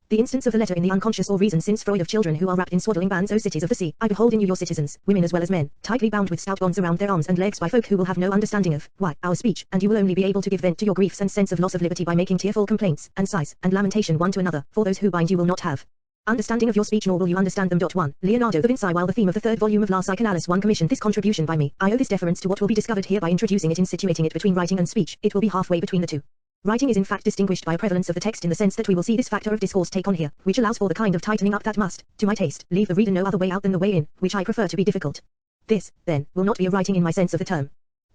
The instance of the letter in the unconscious or reason since Freud of children who are wrapped in swaddling bands, O cities of the sea, I behold in you your citizens, women as well as men, tightly bound with stout bonds around their arms and legs by folk who will have no understanding of, why, our speech, and you will only be able to give vent to your griefs and sense of loss of liberty by making tearful complaints, and sighs, and lamentation one to another, for those who bind you will not have understanding of your speech nor will you understand them. 1. Leonardo da Vinci. While the theme of the third volume of La Psychanalyse 1 commissioned this contribution by me, I owe this deference to what will be discovered here by introducing it in situating it between writing and speech. It will be halfway between the two. Writing is in fact distinguished by a prevalence of the text in the sense that we will see this factor of discourse take on here, which allows for the kind of tightening up that must, to my taste, leave the reader no other way out than the way in, which I prefer to be difficult. This, then, will not be a writing in my sense of the term.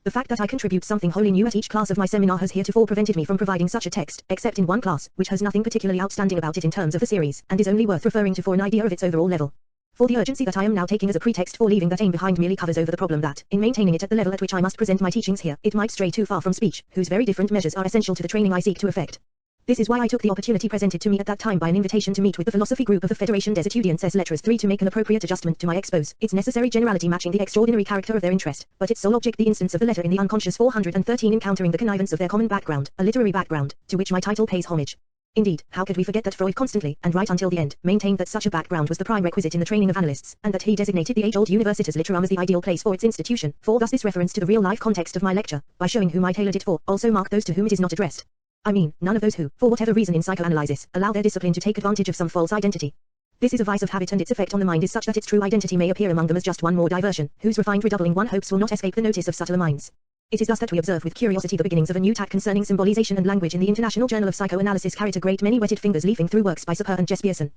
The fact that I contribute something wholly new at each class of my seminar has heretofore prevented me from providing such a text, except in one class, which has nothing particularly outstanding about it in terms of the series, and is only worth referring to for an idea of its overall level. For the urgency that I am now taking as a pretext for leaving that aim behind merely covers over the problem that, in maintaining it at the level at which I must present my teachings here, it might stray too far from speech, whose very different measures are essential to the training I seek to effect. This is why I took the opportunity presented to me at that time by an invitation to meet with the philosophy group of the Fédération des étudiants ès lettres 3 to make an appropriate adjustment to my expose, its necessary generality matching the extraordinary character of their interest, but its sole object the instance of the letter in the unconscious 413 encountering the connivance of their common background, a literary background, to which my title pays homage. Indeed, how could we forget that Freud constantly, and right until the end, maintained that such a background was the prime requisite in the training of analysts, and that he designated the age-old Universitas Literarum as the ideal place for its institution, for thus this reference to the real-life context of my lecture, by showing whom I tailored it for, also mark those to whom it is not addressed. I mean, none of those who, for whatever reason in psychoanalysis, allow their discipline to take advantage of some false identity. This is a vice of habit and its effect on the mind is such that its true identity may appear among them as just one more diversion, whose refined redoubling one hopes will not escape the notice of subtler minds. It is thus that we observe with curiosity the beginnings of a new tack concerning symbolization and language in the International Journal of Psychoanalysis carried a great many wetted fingers leafing through works by Sapir and Jespersen.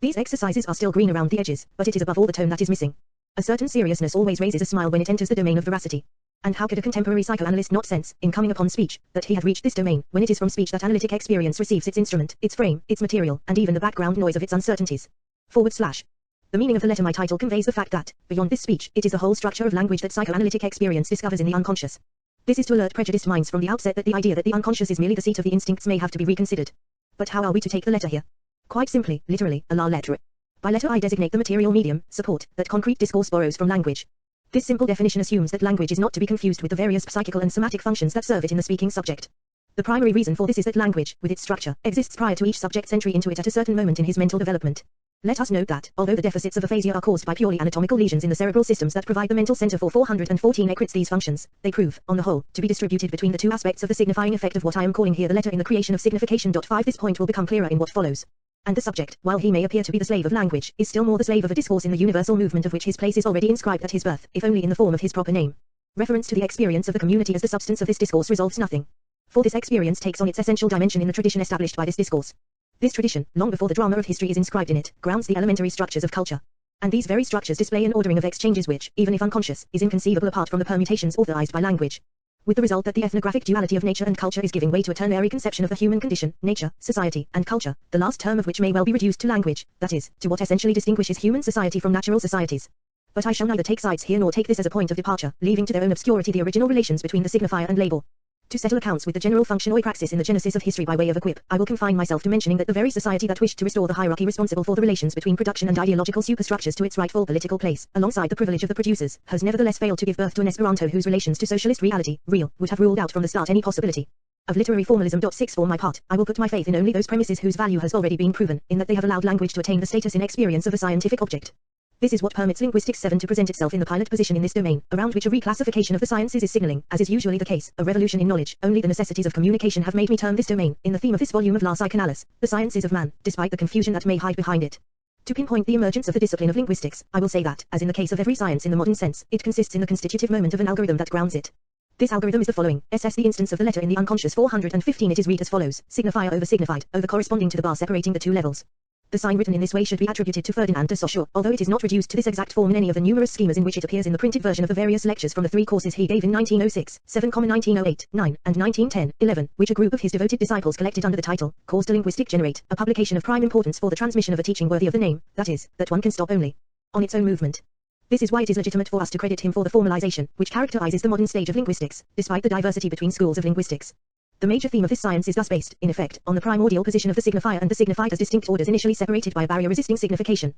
These exercises are still green around the edges, but it is above all the tone that is missing. A certain seriousness always raises a smile when it enters the domain of veracity. And how could a contemporary psychoanalyst not sense, in coming upon speech, that he had reached this domain, when it is from speech that analytic experience receives its instrument, its frame, its material, and even the background noise of its uncertainties? // The meaning of the letter my title conveys the fact that, beyond this speech, it is the whole structure of language that psychoanalytic experience discovers in the unconscious. This is to alert prejudiced minds from the outset that the idea that the unconscious is merely the seat of the instincts may have to be reconsidered. But how are we to take the letter here? Quite simply, literally, a la lettre. By letter I designate the material medium, support, that concrete discourse borrows from language. This simple definition assumes that language is not to be confused with the various psychical and somatic functions that serve it in the speaking subject. The primary reason for this is that language, with its structure, exists prior to each subject's entry into it at a certain moment in his mental development. Let us note that, although the deficits of aphasia are caused by purely anatomical lesions in the cerebral systems that provide the mental center for 414 Ecrits, these functions, they prove, on the whole, to be distributed between the two aspects of the signifying effect of what I am calling here the letter in the creation of signification. 5 This point will become clearer in what follows. And the subject, while he may appear to be the slave of language, is still more the slave of a discourse in the universal movement of which his place is already inscribed at his birth, if only in the form of his proper name. Reference to the experience of the community as the substance of this discourse resolves nothing. For this experience takes on its essential dimension in the tradition established by this discourse. This tradition, long before the drama of history is inscribed in it, grounds the elementary structures of culture. And these very structures display an ordering of exchanges which, even if unconscious, is inconceivable apart from the permutations authorized by language. With the result that the ethnographic duality of nature and culture is giving way to a ternary conception of the human condition, nature, society, and culture, the last term of which may well be reduced to language, that is, to what essentially distinguishes human society from natural societies. But I shall neither take sides here nor take this as a point of departure, leaving to their own obscurity the original relations between the signifier and label. To settle accounts with the general function or praxis in the genesis of history by way of a quip, I will confine myself to mentioning that the very society that wished to restore the hierarchy responsible for the relations between production and ideological superstructures to its rightful political place, alongside the privilege of the producers, has nevertheless failed to give birth to an Esperanto whose relations to socialist reality, real, would have ruled out from the start any possibility of literary formalism. 6 For my part, I will put my faith in only those premises whose value has already been proven, in that they have allowed language to attain the status in experience of a scientific object. This is what permits linguistics 7 to present itself in the pilot position in this domain, around which a reclassification of the sciences is signaling, as is usually the case, a revolution in knowledge. Only the necessities of communication have made me term this domain, in the theme of this volume of La Psychanalyse, the sciences of man, despite the confusion that may hide behind it. To pinpoint the emergence of the discipline of linguistics, I will say that, as in the case of every science in the modern sense, it consists in the constitutive moment of an algorithm that grounds it. This algorithm is the following. SS the instance of the letter in the unconscious 415 it is read as follows, signifier over signified, over corresponding to the bar separating the two levels. The sign written in this way should be attributed to Ferdinand de Saussure, although it is not reduced to this exact form in any of the numerous schemas in which it appears in the printed version of the various lectures from the 3 courses he gave in 1906, 7, 1908, 9, and 1910, 11, which a group of his devoted disciples collected under the title, Course to Linguistic Generate, a publication of prime importance for the transmission of a teaching worthy of the name, that is, that one can stop only on its own movement. This is why it is legitimate for us to credit him for the formalization, which characterizes the modern stage of linguistics, despite the diversity between schools of linguistics. The major theme of this science is thus based, in effect, on the primordial position of the signifier and the signified as distinct orders initially separated by a barrier-resisting signification.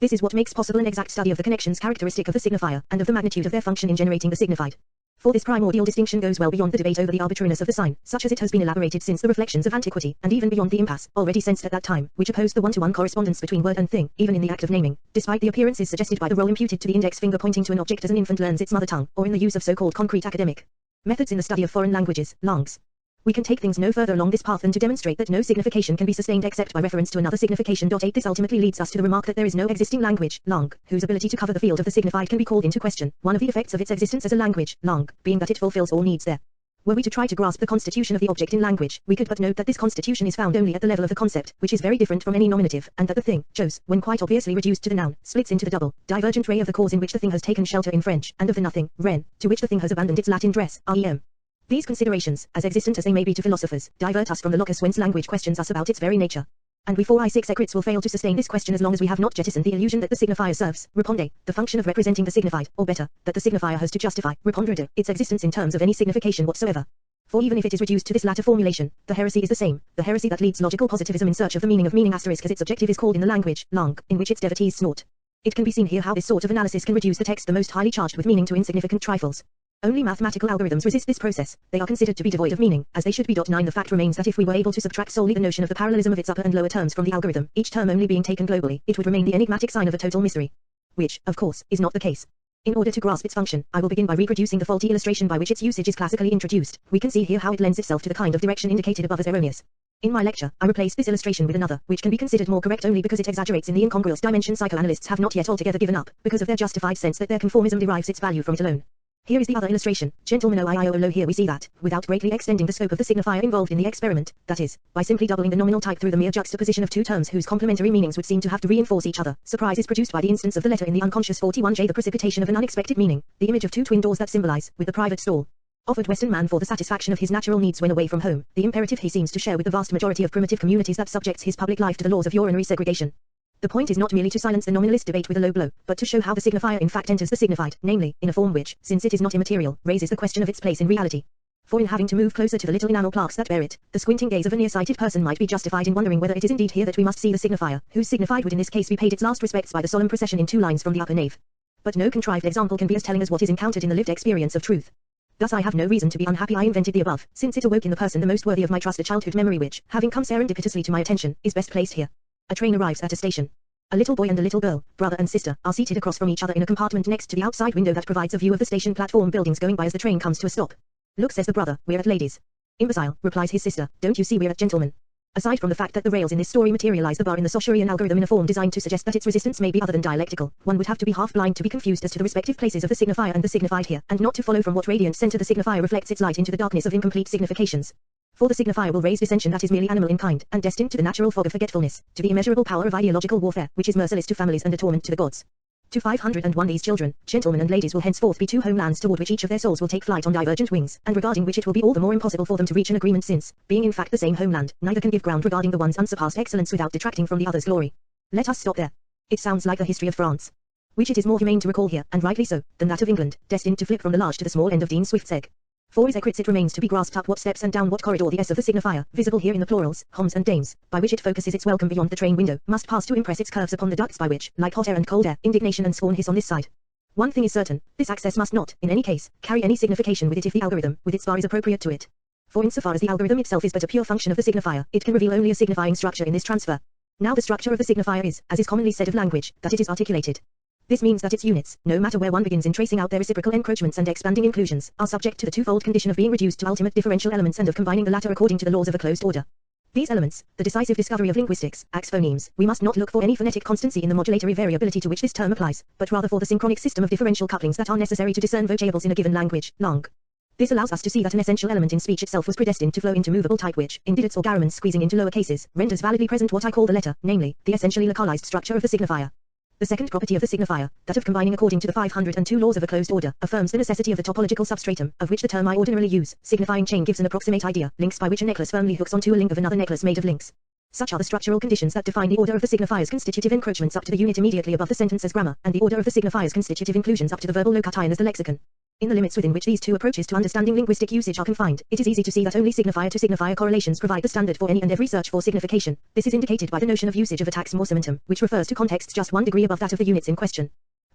This is what makes possible an exact study of the connections characteristic of the signifier, and of the magnitude of their function in generating the signified. For this primordial distinction goes well beyond the debate over the arbitrariness of the sign, such as it has been elaborated since the reflections of antiquity, and even beyond the impasse, already sensed at that time, which opposed the one-to-one correspondence between word and thing, even in the act of naming, despite the appearances suggested by the role imputed to the index finger pointing to an object as an infant learns its mother tongue, or in the use of so-called concrete academic methods in the study of foreign languages, langues. We can take things no further along this path than to demonstrate that no signification can be sustained except by reference to another signification. 8 This ultimately leads us to the remark that there is no existing language, langue, whose ability to cover the field of the signified can be called into question, one of the effects of its existence as a language, langue, being that it fulfills all needs there. Were we to try to grasp the constitution of the object in language, we could but note that this constitution is found only at the level of the concept, which is very different from any nominative, and that the thing, chose, when quite obviously reduced to the noun, splits into the double, divergent ray of the cause in which the thing has taken shelter in French, and of the nothing, ren, to which the thing has abandoned its Latin dress, rem. These considerations, as existent as they may be to philosophers, divert us from the locus whence language questions us about its very nature. And we 4i6 Ecrits will fail to sustain this question as long as we have not jettisoned the illusion that the signifier serves, reponde, the function of representing the signified, or better, that the signifier has to justify, repondere, its existence in terms of any signification whatsoever. For even if it is reduced to this latter formulation, the heresy is the same, the heresy that leads logical positivism in search of the meaning of meaning asterisk as its objective is called in the language, langue, in which its devotees snort. It can be seen here how this sort of analysis can reduce the text the most highly charged with meaning to insignificant trifles. Only mathematical algorithms resist this process. They are considered to be devoid of meaning, as they should be. 9 The fact remains that if we were able to subtract solely the notion of the parallelism of its upper and lower terms from the algorithm, each term only being taken globally, it would remain the enigmatic sign of a total mystery. Which, of course, is not the case. In order to grasp its function, I will begin by reproducing the faulty illustration by which its usage is classically introduced. We can see here how it lends itself to the kind of direction indicated above as erroneous. In my lecture, I replace this illustration with another, which can be considered more correct only because it exaggerates in the incongruous dimension psychoanalysts have not yet altogether given up, because of their justified sense that their conformism derives its value from it alone. Here is the other illustration, gentlemen. Here we see that, without greatly extending the scope of the signifier involved in the experiment, that is, by simply doubling the nominal type through the mere juxtaposition of two terms whose complementary meanings would seem to have to reinforce each other, surprise is produced by the instance of the letter in the unconscious 41J, the precipitation of an unexpected meaning, the image of two twin doors that symbolize, with the private stall offered Western man for the satisfaction of his natural needs when away from home, the imperative he seems to share with the vast majority of primitive communities that subjects his public life to the laws of urinary segregation. The point is not merely to silence the nominalist debate with a low blow, but to show how the signifier in fact enters the signified, namely, in a form which, since it is not immaterial, raises the question of its place in reality. For in having to move closer to the little enamel plaques that bear it, the squinting gaze of a nearsighted person might be justified in wondering whether it is indeed here that we must see the signifier, whose signified would in this case be paid its last respects by the solemn procession in 2 lines from the upper nave. But no contrived example can be as telling as what is encountered in the lived experience of truth. Thus I have no reason to be unhappy I invented the above, since it awoke in the person the most worthy of my trust a childhood memory which, having come serendipitously to my attention, is best placed here. A train arrives at a station. A little boy and a little girl, brother and sister, are seated across from each other in a compartment next to the outside window that provides a view of the station platform buildings going by as the train comes to a stop. Look, says the brother, we're at ladies. Imbecile, replies his sister, don't you see we're at gentlemen? Aside from the fact that the rails in this story materialize the bar in the Saussurian algorithm in a form designed to suggest that its resistance may be other than dialectical, one would have to be half blind to be confused as to the respective places of the signifier and the signified here, and not to follow from what radiant center the signifier reflects its light into the darkness of incomplete significations. For the signifier will raise dissension that is merely animal in kind, and destined to the natural fog of forgetfulness, to the immeasurable power of ideological warfare, which is merciless to families and a torment to the gods. To 501 these children, gentlemen and ladies will henceforth be 2 homelands toward which each of their souls will take flight on divergent wings, and regarding which it will be all the more impossible for them to reach an agreement since, being in fact the same homeland, neither can give ground regarding the one's unsurpassed excellence without detracting from the other's glory. Let us stop there. It sounds like the history of France, which it is more humane to recall here, and rightly so, than that of England, destined to flip from the large to the small end of Dean Swift's egg. For is Ecrits it remains to be grasped up what steps and down what corridor the S of the signifier, visible here in the plurals, homs and dames, by which it focuses its welcome beyond the train window, must pass to impress its curves upon the ducts by which, like hot air and cold air, indignation and scorn hiss on this side. One thing is certain, this access must not, in any case, carry any signification with it if the algorithm, with its bar is appropriate to it. For insofar as the algorithm itself is but a pure function of the signifier, it can reveal only a signifying structure in this transfer. Now the structure of the signifier is, as is commonly said of language, that it is articulated. This means that its units, no matter where one begins in tracing out their reciprocal encroachments and expanding inclusions, are subject to the twofold condition of being reduced to ultimate differential elements and of combining the latter according to the laws of a closed order. These elements, the decisive discovery of linguistics, axe phonemes, we must not look for any phonetic constancy in the modulatory variability to which this term applies, but rather for the synchronic system of differential couplings that are necessary to discern vocables in a given language, langue. This allows us to see that an essential element in speech itself was predestined to flow into movable type which, in didits or garriments squeezing into lower cases, renders validly present what I call the letter, namely, the essentially localized structure of the signifier. The second property of the signifier, that of combining according to the 502 laws of a closed order, affirms the necessity of the topological substratum, of which the term I ordinarily use, signifying chain gives an approximate idea, links by which a necklace firmly hooks onto a link of another necklace made of links. Such are the structural conditions that define the order of the signifier's constitutive encroachments up to the unit immediately above the sentence as grammar, and the order of the signifier's constitutive inclusions up to the verbal locution as the lexicon. In the limits within which these two approaches to understanding linguistic usage are confined, it is easy to see that only signifier-to-signifier correlations provide the standard for any and every search for signification. This is indicated by the notion of usage of a tax morsementum, which refers to contexts just 1 degree above that of the units in question.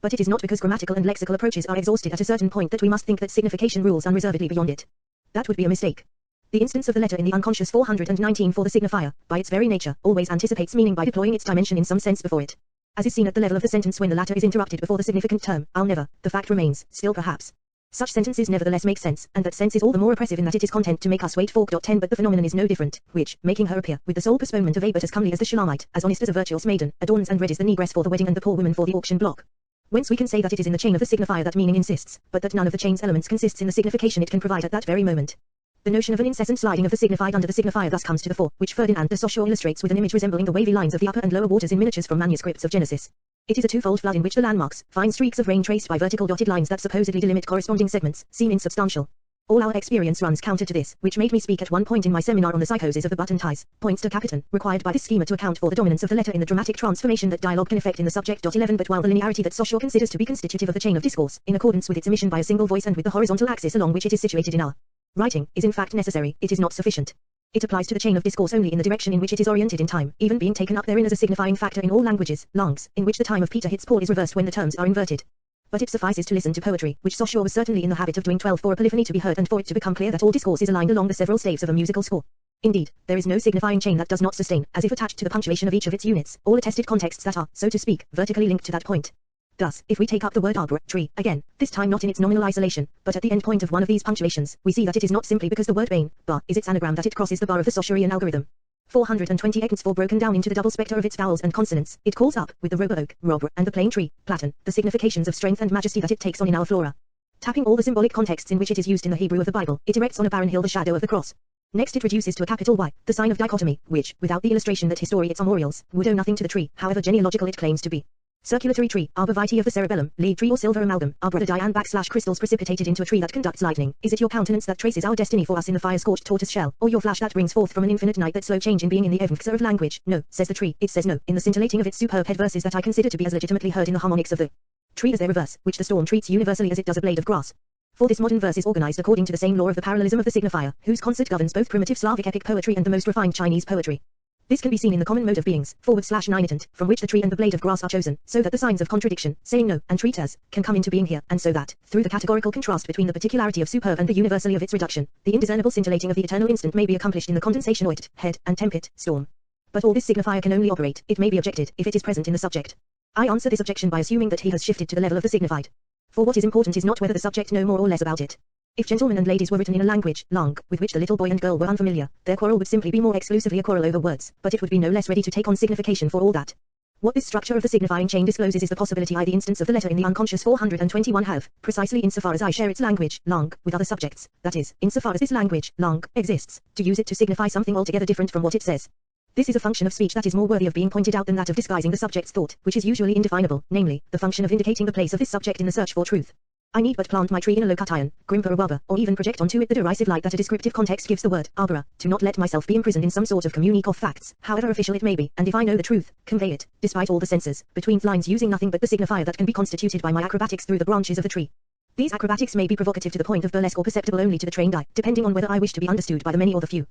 But it is not because grammatical and lexical approaches are exhausted at a certain point that we must think that signification rules unreservedly beyond it. That would be a mistake. The instance of the letter in the unconscious 419 for the signifier, by its very nature, always anticipates meaning by deploying its dimension in some sense before it. As is seen at the level of the sentence when the latter is interrupted before the significant term, I'll never, the fact remains, still perhaps. Such sentences nevertheless make sense, and that sense is all the more oppressive in that it is content to make us wait 4.10 but the phenomenon is no different, which, making her appear, with the sole postponement of a but as comely as the Shulamite, as honest as a virtuous maiden, adorns and readies the negress for the wedding and the poor woman for the auction block. Whence we can say that it is in the chain of the signifier that meaning insists, but that none of the chain's elements consists in the signification it can provide at that very moment. The notion of an incessant sliding of the signified under the signifier thus comes to the fore, which Ferdinand de Saussure illustrates with an image resembling the wavy lines of the upper and lower waters in miniatures from manuscripts of Genesis. It is a twofold flood in which the landmarks, fine streaks of rain traced by vertical dotted lines that supposedly delimit corresponding segments, seem insubstantial. All our experience runs counter to this, which made me speak at one point in my seminar on the psychosis of the button ties, points to capitan, required by this schema to account for the dominance of the letter in the dramatic transformation that dialogue can effect in the subject. 11 But while the linearity that Saussure considers to be constitutive of the chain of discourse, in accordance with its emission by a single voice and with the horizontal axis along which it is situated in our writing, is in fact necessary, it is not sufficient. It applies to the chain of discourse only in the direction in which it is oriented in time, even being taken up therein as a signifying factor in all languages, langues, in which the time of Peter hits Paul is reversed when the terms are inverted. But it suffices to listen to poetry, which Saussure was certainly in the habit of doing 12 for a polyphony to be heard and for it to become clear that all discourse is aligned along the several staves of a musical score. Indeed, there is no signifying chain that does not sustain, as if attached to the punctuation of each of its units, all attested contexts that are, so to speak, vertically linked to that point. Thus, if we take up the word arbre, tree, again, this time not in its nominal isolation, but at the end point of one of these punctuations, we see that it is not simply because the word bane, bar, is its anagram that it crosses the bar of the Saussurian algorithm. 420 Ecrits for broken down into the double spectre of its vowels and consonants, it calls up, with the robe oak, robre, and the plain tree, platen, the significations of strength and majesty that it takes on in our flora. Tapping all the symbolic contexts in which it is used in the Hebrew of the Bible, it erects on a barren hill the shadow of the cross. Next it reduces to a capital Y, the sign of dichotomy, which, without the illustration that history its armorials, would owe nothing to the tree, however genealogical it claims to be. Circulatory tree, arbor vitae of the cerebellum, lead tree or silver amalgam, arbor the dian / crystals precipitated into a tree that conducts lightning. Is it your countenance that traces our destiny for us in the fire-scorched tortoise shell, or your flash that brings forth from an infinite night that slow change in being in the evmxer of language? No, says the tree, it says no, in the scintillating of its superb head verses that I consider to be as legitimately heard in the harmonics of the tree as their reverse, which the storm treats universally as it does a blade of grass. For this modern verse is organized according to the same law of the parallelism of the signifier, whose concert governs both primitive Slavic epic poetry and the most refined Chinese poetry. This can be seen in the common mode of beings, /9 from which the tree and the blade of grass are chosen, so that the signs of contradiction, saying no, and treat as, can come into being here, and so that, through the categorical contrast between the particularity of superb and the universally of its reduction, the indiscernible scintillating of the eternal instant may be accomplished in the condensation oit, head, and tempit, storm. But all this signifier can only operate, it may be objected, if it is present in the subject. I answer this objection by assuming that he has shifted to the level of the signified. For what is important is not whether the subject know more or less about it. If gentlemen and ladies were written in a language, langue, with which the little boy and girl were unfamiliar, their quarrel would simply be more exclusively a quarrel over words, but it would be no less ready to take on signification for all that. What this structure of the signifying chain discloses is the possibility I the instance of the letter in the unconscious 421 have, precisely insofar as I share its language, langue, with other subjects, that is, insofar as this language, langue, exists, to use it to signify something altogether different from what it says. This is a function of speech that is more worthy of being pointed out than that of disguising the subject's thought, which is usually indefinable, namely, the function of indicating the place of this subject in the search for truth. I need but plant my tree in a low cut iron, grimper a rubber, or even project onto it the derisive light that a descriptive context gives the word, arbora, to not let myself be imprisoned in some sort of communique of facts, however official it may be, and if I know the truth, convey it, despite all the censors, between lines using nothing but the signifier that can be constituted by my acrobatics through the branches of the tree. These acrobatics may be provocative to the point of burlesque or perceptible only to the trained eye, depending on whether I wish to be understood by the many or the few.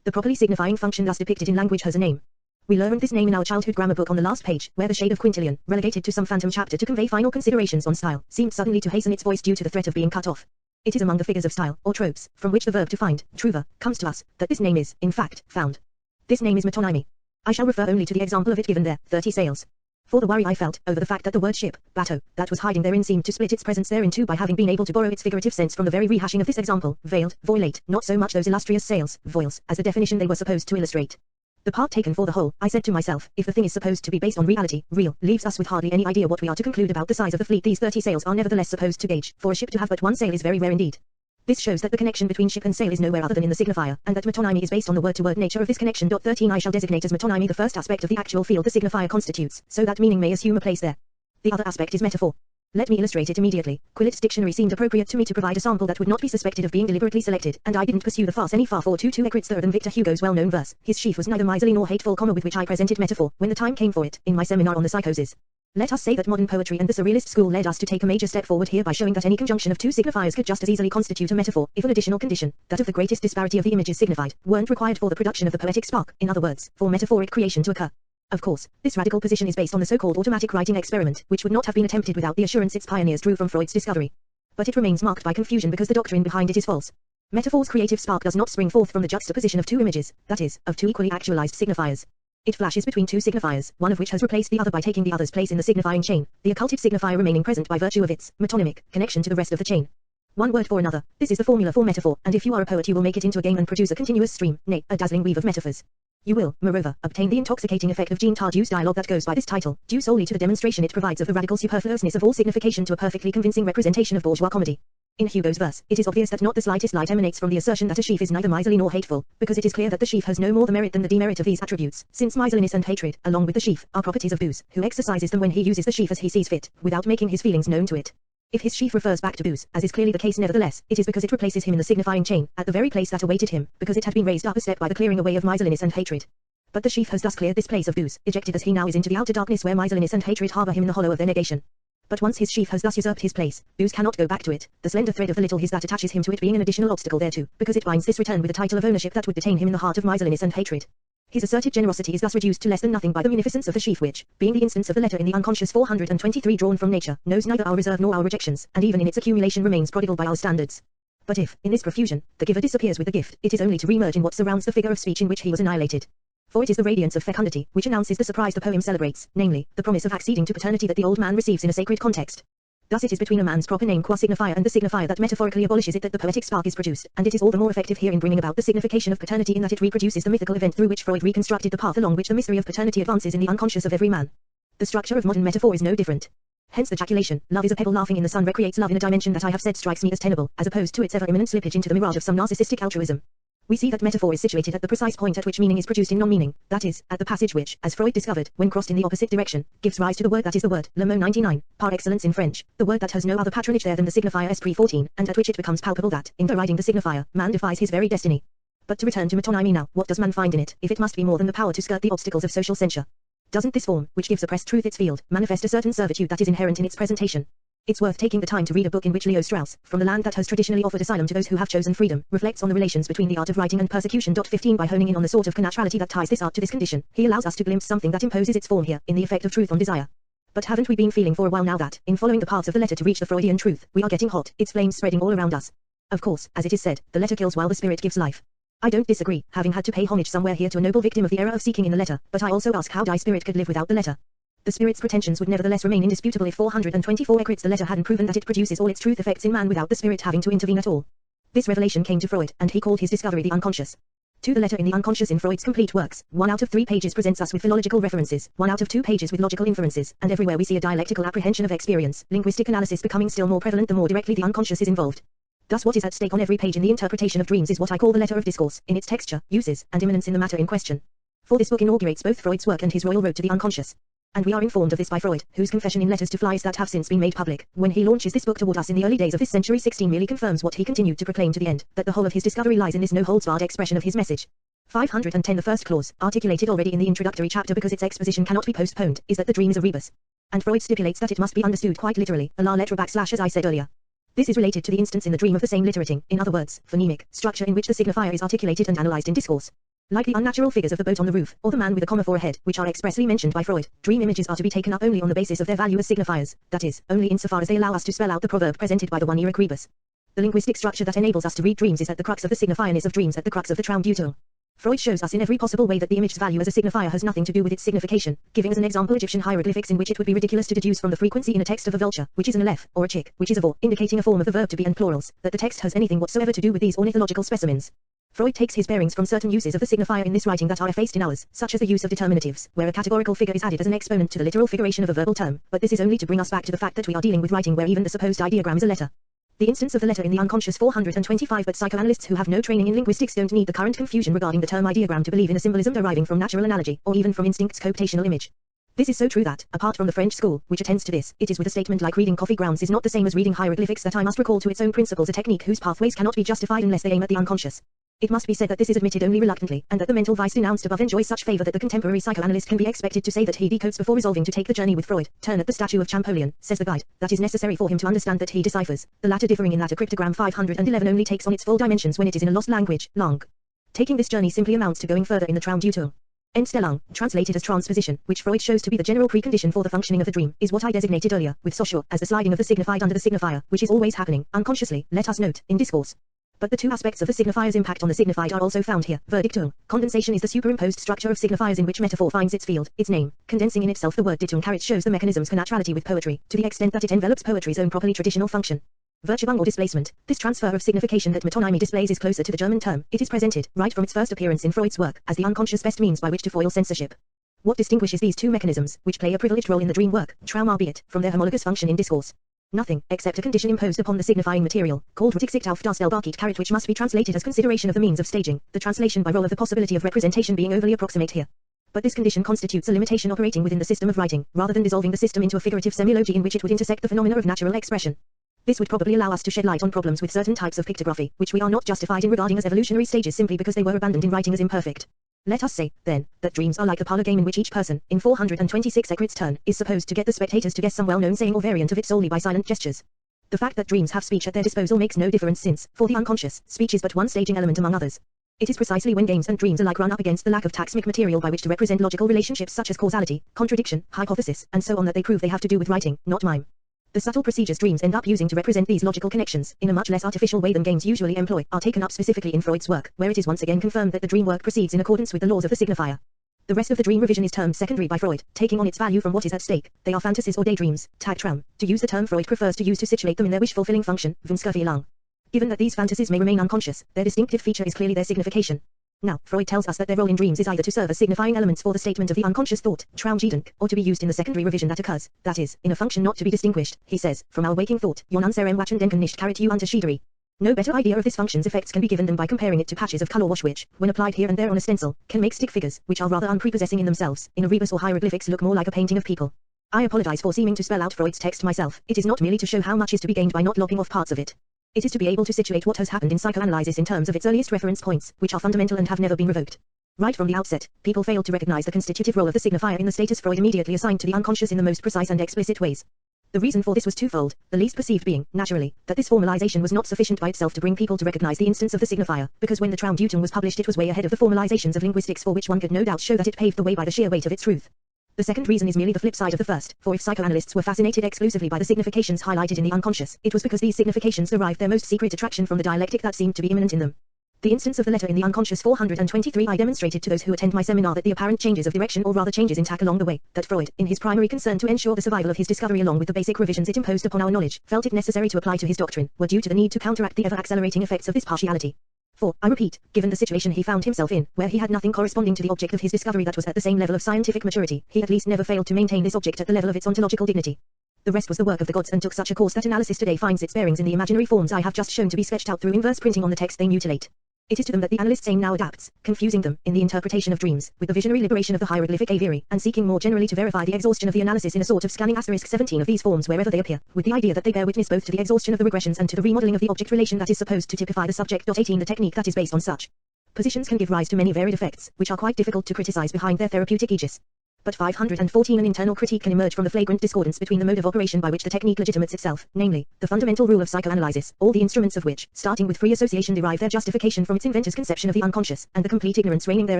The properly signifying function thus depicted in language has a name. We learned this name in our childhood grammar book on the last page, where the shade of quintillion, relegated to some phantom chapter to convey final considerations on style, seemed suddenly to hasten its voice due to the threat of being cut off. It is among the figures of style, or tropes, from which the verb to find, trouver, comes to us, that this name is, in fact, found. This name is metonymy. I shall refer only to the example of it given there, 30 sails. For the worry I felt over the fact that the word ship, bateau, that was hiding therein seemed to split its presence therein too by having been able to borrow its figurative sense from the very rehashing of this example, veiled, voilate, not so much those illustrious sails, voiles, as the definition they were supposed to illustrate. The part taken for the whole, I said to myself, if the thing is supposed to be based on reality, real, leaves us with hardly any idea what we are to conclude about the size of the fleet these 30 sails are nevertheless supposed to gauge, for a ship to have but one sail is very rare indeed. This shows that the connection between ship and sail is nowhere other than in the signifier, and that metonymy is based on the word-to-word nature of this connection. 13 I shall designate as metonymy the first aspect of the actual field the signifier constitutes, so that meaning may assume a place there. The other aspect is metaphor. Let me illustrate it immediately. Quillit's dictionary seemed appropriate to me to provide a sample that would not be suspected of being deliberately selected, and I didn't pursue the farce any far for to Ecrits than Victor Hugo's well-known verse. His sheaf was neither miserly nor hateful, with which I presented metaphor, when the time came for it, in my seminar on the psychosis. Let us say that modern poetry and the surrealist school led us to take a major step forward here by showing that any conjunction of two signifiers could just as easily constitute a metaphor, if an additional condition, that of the greatest disparity of the images signified, weren't required for the production of the poetic spark, in other words, for metaphoric creation to occur. Of course, this radical position is based on the so-called automatic writing experiment, which would not have been attempted without the assurance its pioneers drew from Freud's discovery. But it remains marked by confusion because the doctrine behind it is false. Metaphor's creative spark does not spring forth from the juxtaposition of two images, that is, of two equally actualized signifiers. It flashes between two signifiers, one of which has replaced the other by taking the other's place in the signifying chain, the occulted signifier remaining present by virtue of its metonymic connection to the rest of the chain. One word for another, this is the formula for metaphor, and if you are a poet you will make it into a game and produce a continuous stream, nay, a dazzling weave of metaphors. You will, moreover, obtain the intoxicating effect of Jean Tardew's dialogue that goes by this title, due solely to the demonstration it provides of the radical superfluousness of all signification to a perfectly convincing representation of bourgeois comedy. In Hugo's verse, it is obvious that not the slightest light emanates from the assertion that a sheaf is neither miserly nor hateful, because it is clear that the sheaf has no more the merit than the demerit of these attributes, since miserliness and hatred, along with the sheaf, are properties of Booze, who exercises them when he uses the sheaf as he sees fit, without making his feelings known to it. If his sheaf refers back to Booze, as is clearly the case nevertheless, it is because it replaces him in the signifying chain, at the very place that awaited him, because it had been raised up a step by the clearing away of miserliness and hatred. But the sheaf has thus cleared this place of Booze, ejected as he now is into the outer darkness where miserliness and hatred harbor him in the hollow of their negation. But once his sheaf has thus usurped his place, Booze cannot go back to it. The slender thread of the little his that attaches him to it being an additional obstacle thereto, because it binds this return with a title of ownership that would detain him in the heart of miserliness and hatred. His asserted generosity is thus reduced to less than nothing by the munificence of the sheaf which, being the instance of the letter in the unconscious 423 drawn from nature, knows neither our reserve nor our rejections, and even in its accumulation remains prodigal by our standards. But if, in this profusion, the giver disappears with the gift, it is only to re-merge in what surrounds the figure of speech in which he was annihilated. For it is the radiance of fecundity, which announces the surprise the poem celebrates, namely, the promise of acceding to paternity that the old man receives in a sacred context. Thus it is between a man's proper name qua signifier and the signifier that metaphorically abolishes it that the poetic spark is produced, and it is all the more effective here in bringing about the signification of paternity in that it reproduces the mythical event through which Freud reconstructed the path along which the mystery of paternity advances in the unconscious of every man. The structure of modern metaphor is no different. Hence the ejaculation, love is a pebble laughing in the sun recreates love in a dimension that I have said strikes me as tenable, as opposed to its ever-imminent slippage into the mirage of some narcissistic altruism. We see that metaphor is situated at the precise point at which meaning is produced in non-meaning, that is, at the passage which, as Freud discovered, when crossed in the opposite direction, gives rise to the word that is the word, le mot 99, par excellence in French, the word that has no other patronage there than the signifier esprit 14, and at which it becomes palpable that, in deriding the signifier, man defies his very destiny. But to return to metonymy now, what does man find in it, if it must be more than the power to skirt the obstacles of social censure? Doesn't this form, which gives oppressed truth its field, manifest a certain servitude that is inherent in its presentation? It's worth taking the time to read a book in which Leo Strauss, from the land that has traditionally offered asylum to those who have chosen freedom, reflects on the relations between the art of writing and persecution. 15 By honing in on the sort of connaturality that ties this art to this condition, he allows us to glimpse something that imposes its form here, in the effect of truth on desire. But haven't we been feeling for a while now that, in following the paths of the letter to reach the Freudian truth, we are getting hot, its flames spreading all around us? Of course, as it is said, the letter kills while the spirit gives life. I don't disagree, having had to pay homage somewhere here to a noble victim of the error of seeking in the letter, but I also ask how die spirit could live without the letter. The spirit's pretensions would nevertheless remain indisputable if 424 Ecrits the letter hadn't proven that it produces all its truth effects in man without the spirit having to intervene at all. This revelation came to Freud, and he called his discovery the unconscious. To the letter in the unconscious in Freud's complete works, 1 out of 3 pages presents us with philological references, 1 out of 2 pages with logical inferences, and everywhere we see a dialectical apprehension of experience, linguistic analysis becoming still more prevalent the more directly the unconscious is involved. Thus what is at stake on every page in the interpretation of dreams is what I call the letter of discourse, in its texture, uses, and immanence in the matter in question. For this book inaugurates both Freud's work and his royal road to the unconscious. And we are informed of this by Freud, whose confession in letters to flies that have since been made public, when he launches this book toward us in the early days of this century 16 merely confirms what he continued to proclaim to the end, that the whole of his discovery lies in this no-holds-barred expression of his message. 510 The first clause, articulated already in the introductory chapter because its exposition cannot be postponed, is that the dream is a rebus. And Freud stipulates that it must be understood quite literally, a la lettre / as I said earlier. This is related to the instance in the dream of the same litterating, in other words, phonemic, structure in which the signifier is articulated and analyzed in discourse. Like the unnatural figures of the boat on the roof, or the man with a comma for a head, which are expressly mentioned by Freud, dream images are to be taken up only on the basis of their value as signifiers, that is, only insofar as they allow us to spell out the proverb presented by the one Eric Rebus. The linguistic structure that enables us to read dreams is at the crux of the signifierness of dreams, at the crux of the Traum Deutung. Freud shows us in every possible way that the image's value as a signifier has nothing to do with its signification, giving as an example Egyptian hieroglyphics in which it would be ridiculous to deduce from the frequency in a text of a vulture, which is an aleph, or a chick, which is a vor, indicating a form of the verb to be and plurals, that the text has anything whatsoever to do with these ornithological specimens. Freud takes his bearings from certain uses of the signifier in this writing that are effaced in ours, such as the use of determinatives, where a categorical figure is added as an exponent to the literal figuration of a verbal term, but this is only to bring us back to the fact that we are dealing with writing where even the supposed ideogram is a letter. The instance of the letter in the unconscious 425 But psychoanalysts who have no training in linguistics don't need the current confusion regarding the term ideogram to believe in a symbolism deriving from natural analogy, or even from instinct's cooptational image. This is so true that, apart from the French school, which attends to this, it is with a statement like reading coffee grounds is not the same as reading hieroglyphics that I must recall to its own principles a technique whose pathways cannot be justified unless they aim at the unconscious. It must be said that this is admitted only reluctantly, and that the mental vice denounced above enjoys such favor that the contemporary psychoanalyst can be expected to say that he decodes before resolving to take the journey with Freud. Turn at the statue of Champollion, says the guide, that is necessary for him to understand that he deciphers, the latter differing in that a cryptogram 511 only takes on its full dimensions when it is in a lost language, langue. Taking this journey simply amounts to going further in the Traum Deutung. Entstellung, translated as transposition, which Freud shows to be the general precondition for the functioning of the dream, is what I designated earlier, with Saussure, as the sliding of the signified under the signifier, which is always happening, unconsciously, let us note, in discourse. But the two aspects of the signifier's impact on the signified are also found here. Verdictung. Condensation is the superimposed structure of signifiers in which metaphor finds its field, its name. Condensing in itself the word Dichtung Ecrits shows the mechanism's connaturality with poetry, to the extent that it envelops poetry's own properly traditional function. Verschiebung or displacement. This transfer of signification that metonymy displays is closer to the German term. It is presented, right from its first appearance in Freud's work, as the unconscious best means by which to foil censorship. What distinguishes these two mechanisms, which play a privileged role in the dream work, Traum albeit, from their homologous function in discourse? Nothing, except a condition imposed upon the signifying material, called Rücksicht auf das Stellbarkeit Charit, which must be translated as consideration of the means of staging, the translation by role of the possibility of representation being overly approximate here. But this condition constitutes a limitation operating within the system of writing, rather than dissolving the system into a figurative semiology in which it would intersect the phenomena of natural expression. This would probably allow us to shed light on problems with certain types of pictography, which we are not justified in regarding as evolutionary stages simply because they were abandoned in writing as imperfect. Let us say, then, that dreams are like a parlor game in which each person, in 426 Ecrits' turn, is supposed to get the spectators to guess some well-known saying or variant of it solely by silent gestures. The fact that dreams have speech at their disposal makes no difference since, for the unconscious, speech is but one staging element among others. It is precisely when games and dreams alike run up against the lack of taxmic material by which to represent logical relationships such as causality, contradiction, hypothesis, and so on that they prove they have to do with writing, not mime. The subtle procedures dreams end up using to represent these logical connections, in a much less artificial way than games usually employ, are taken up specifically in Freud's work, where it is once again confirmed that the dream work proceeds in accordance with the laws of the signifier. The rest of the dream revision is termed secondary by Freud, taking on its value from what is at stake. They are fantasies or daydreams, Tagtraum, to use the term Freud prefers to use to situate them in their wish-fulfilling function, Wunschvorstellung. Given that these fantasies may remain unconscious, their distinctive feature is clearly their signification. Now, Freud tells us that their role in dreams is either to serve as signifying elements for the statement of the unconscious thought, Traumgedanke, or to be used in the secondary revision that occurs, that is, in a function not to be distinguished, he says, from our waking thought, Jon unserem wachen denken nicht carried you Unterschiederie. No better idea of this function's effects can be given than by comparing it to patches of color wash which, when applied here and there on a stencil, can make stick figures, which are rather unprepossessing in themselves, in a rebus or hieroglyphics look more like a painting of people. I apologize for seeming to spell out Freud's text myself. It is not merely to show how much is to be gained by not lopping off parts of it. It is to be able to situate what has happened in psychoanalysis in terms of its earliest reference points, which are fundamental and have never been revoked. Right from the outset, people failed to recognize the constitutive role of the signifier in the status Freud immediately assigned to the unconscious in the most precise and explicit ways. The reason for this was twofold, the least perceived being, naturally, that this formalization was not sufficient by itself to bring people to recognize the instance of the signifier, because when the Traumdeutung was published it was way ahead of the formalizations of linguistics for which one could no doubt show that it paved the way by the sheer weight of its truth. The second reason is merely the flip side of the first, for if psychoanalysts were fascinated exclusively by the significations highlighted in the unconscious, it was because these significations derived their most secret attraction from the dialectic that seemed to be immanent in them. The instance of the letter in the unconscious 423 I demonstrated to those who attend my seminar that the apparent changes of direction or rather changes in tack along the way, that Freud, in his primary concern to ensure the survival of his discovery along with the basic revisions it imposed upon our knowledge, felt it necessary to apply to his doctrine, were due to the need to counteract the ever-accelerating effects of this partiality. For, I repeat, given the situation he found himself in, where he had nothing corresponding to the object of his discovery that was at the same level of scientific maturity, he at least never failed to maintain this object at the level of its ontological dignity. The rest was the work of the gods and took such a course that analysis today finds its bearings in the imaginary forms I have just shown to be sketched out through inverse printing on the text they mutilate. It is to them that the analyst's aim now adapts, confusing them, in the interpretation of dreams, with the visionary liberation of the hieroglyphic aviary, and seeking more generally to verify the exhaustion of the analysis in a sort of scanning *17 of these forms wherever they appear, with the idea that they bear witness both to the exhaustion of the regressions and to the remodeling of the object relation that is supposed to typify the subject. 18 The technique that is based on such positions can give rise to many varied effects, which are quite difficult to criticize behind their therapeutic aegis. But 514 An internal critique can emerge from the flagrant discordance between the mode of operation by which the technique legitimates itself, namely, the fundamental rule of psychoanalysis, all the instruments of which, starting with free association derive their justification from its inventor's conception of the unconscious, and the complete ignorance reigning there